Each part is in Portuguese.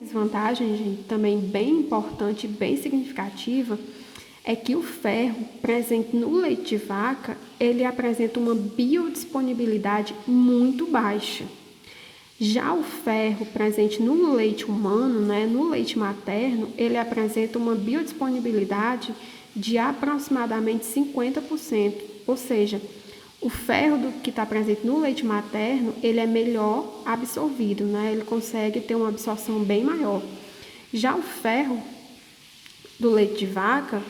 Desvantagem, gente, também bem importante e bem significativa, é que o ferro presente no leite de vaca, ele apresenta uma biodisponibilidade muito baixa. Já o ferro presente no leite humano, no leite materno, ele apresenta uma biodisponibilidade de aproximadamente 50%, ou seja, o ferro que está presente no leite materno, ele é melhor absorvido, ele consegue ter uma absorção bem maior. Já o ferro do leite de vaca,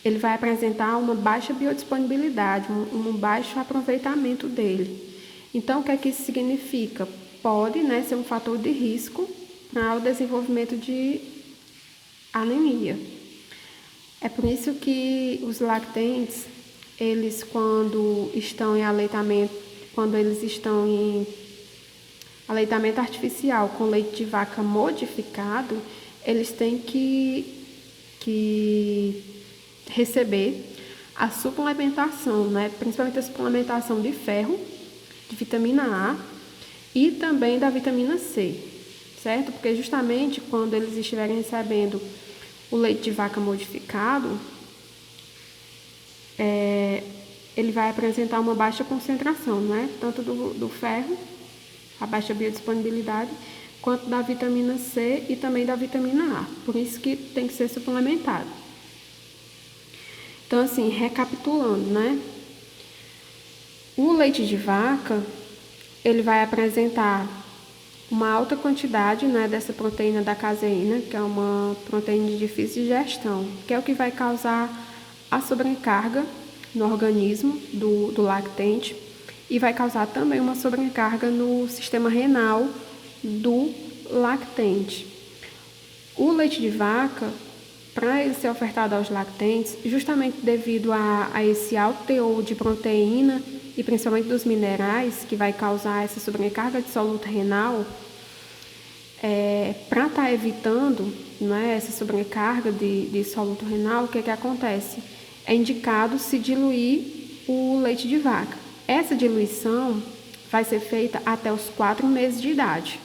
ele vai apresentar uma baixa biodisponibilidade, um baixo aproveitamento dele. Então, o que é que isso significa? Pode ser um fator de risco para o desenvolvimento de anemia. É por isso que os lactentes, eles quando estão em aleitamento artificial com leite de vaca modificado, eles têm que receber a suplementação, principalmente a suplementação de ferro, de vitamina A e também da vitamina C, certo? Porque justamente quando eles estiverem recebendo o leite de vaca modificado, ele vai apresentar uma baixa concentração, tanto do ferro, a baixa biodisponibilidade, quanto da vitamina C e também da vitamina A. Por isso que tem que ser suplementado. Então, assim, recapitulando, o leite de vaca, ele vai apresentar uma alta quantidade, dessa proteína da caseína, que é uma proteína de difícil digestão, que é o que vai causar a sobrecarga no organismo do lactente e vai causar também uma sobrecarga no sistema renal do lactente. O leite de vaca, para ele ser ofertado aos lactentes, justamente devido a esse alto teor de proteína e principalmente dos minerais, que vai causar essa sobrecarga de soluto renal, para estar evitando essa sobrecarga de soluto renal, o que acontece? É indicado se diluir o leite de vaca. Essa diluição vai ser feita até os 4 meses de idade,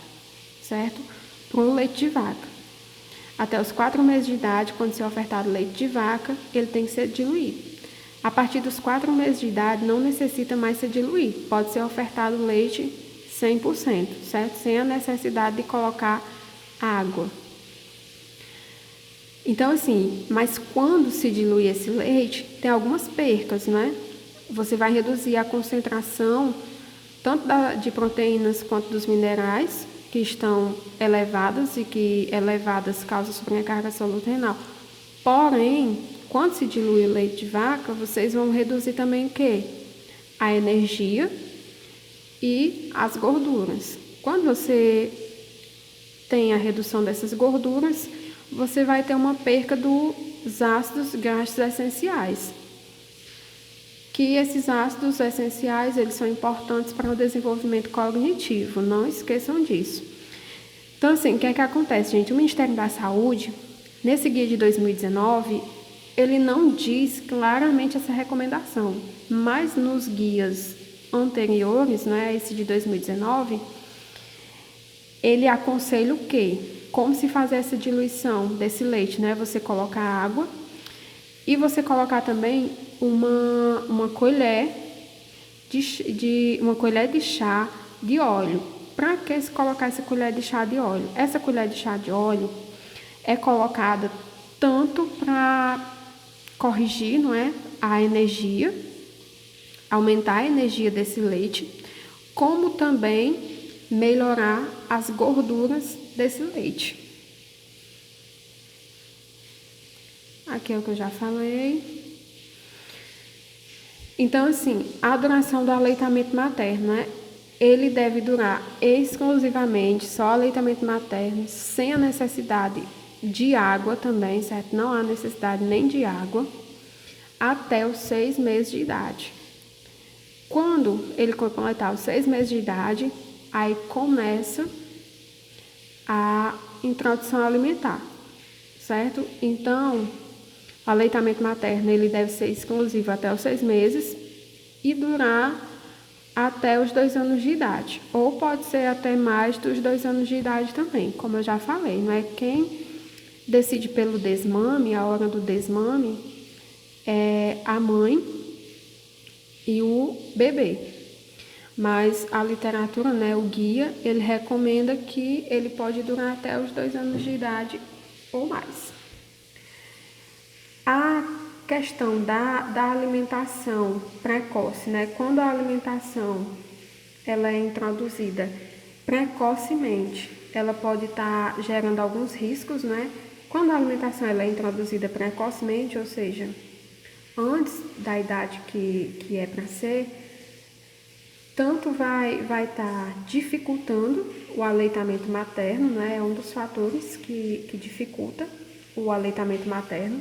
certo? Para o leite de vaca. Até os 4 meses de idade, quando ser ofertado leite de vaca, ele tem que ser diluído. A partir dos 4 meses de idade, não necessita mais ser diluído. Pode ser ofertado leite 100%, certo? Sem a necessidade de colocar água. Então, assim, mas quando se dilui esse leite, tem algumas percas, Você vai reduzir a concentração tanto de proteínas quanto dos minerais, que estão elevadas e que elevadas causam sobrecarga soluto renal. Porém, quando se dilui o leite de vaca, vocês vão reduzir também o quê? A energia e as gorduras. Quando você tem a redução dessas gorduras, você vai ter uma perca dos ácidos graxos essenciais. Que esses ácidos essenciais, eles são importantes para o desenvolvimento cognitivo, não esqueçam disso. Então, assim, o que acontece, gente? O Ministério da Saúde, nesse guia de 2019, ele não diz claramente essa recomendação, mas nos guias anteriores, esse de 2019, ele aconselha o quê? Como se fazer essa diluição desse leite, Você colocar água e você colocar também uma colher de chá de óleo. Para que se colocar essa colher de chá de óleo? Essa colher de chá de óleo é colocada tanto para corrigir, a energia, aumentar a energia desse leite, como também melhorar as gorduras desse leite. Aqui é o que eu já falei. Então, assim, a duração do aleitamento materno, ele deve durar exclusivamente só aleitamento materno, sem a necessidade de água também, certo? Não há necessidade nem de água, até os 6 meses de idade. Quando ele completar os 6 meses de idade, aí começa a introdução alimentar, certo? Então, o aleitamento materno ele deve ser exclusivo até os 6 meses e durar até os 2 anos de idade, ou pode ser até mais dos 2 anos de idade também, como eu já falei, não é? Quem decide pelo desmame, a hora do desmame, é a mãe e o bebê. Mas a literatura, né, o guia, ele recomenda que ele pode durar até os 2 anos de idade ou mais. A questão da alimentação precoce, né? Quando a alimentação ela é introduzida precocemente, ela pode estar gerando alguns riscos, né? Quando a alimentação ela é introduzida precocemente, ou seja, antes da idade que é para ser, tanto vai estar dificultando o aleitamento materno, né? É um dos fatores que dificulta o aleitamento materno,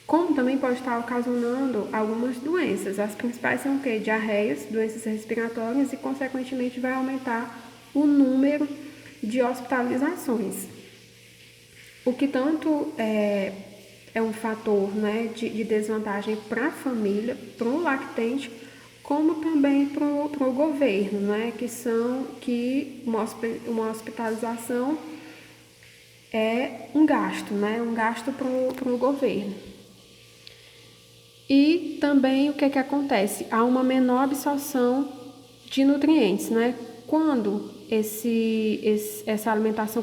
como também pode estar ocasionando algumas doenças. As principais são o quê? Diarreias, doenças respiratórias e, consequentemente, vai aumentar o número de hospitalizações. O que tanto é um fator, né, de desvantagem para a família, para o lactente, como também para o governo, né, que uma hospitalização é um gasto, né, um gasto para o governo. E também o que acontece? Há uma menor absorção de nutrientes, né? Quando essa alimentação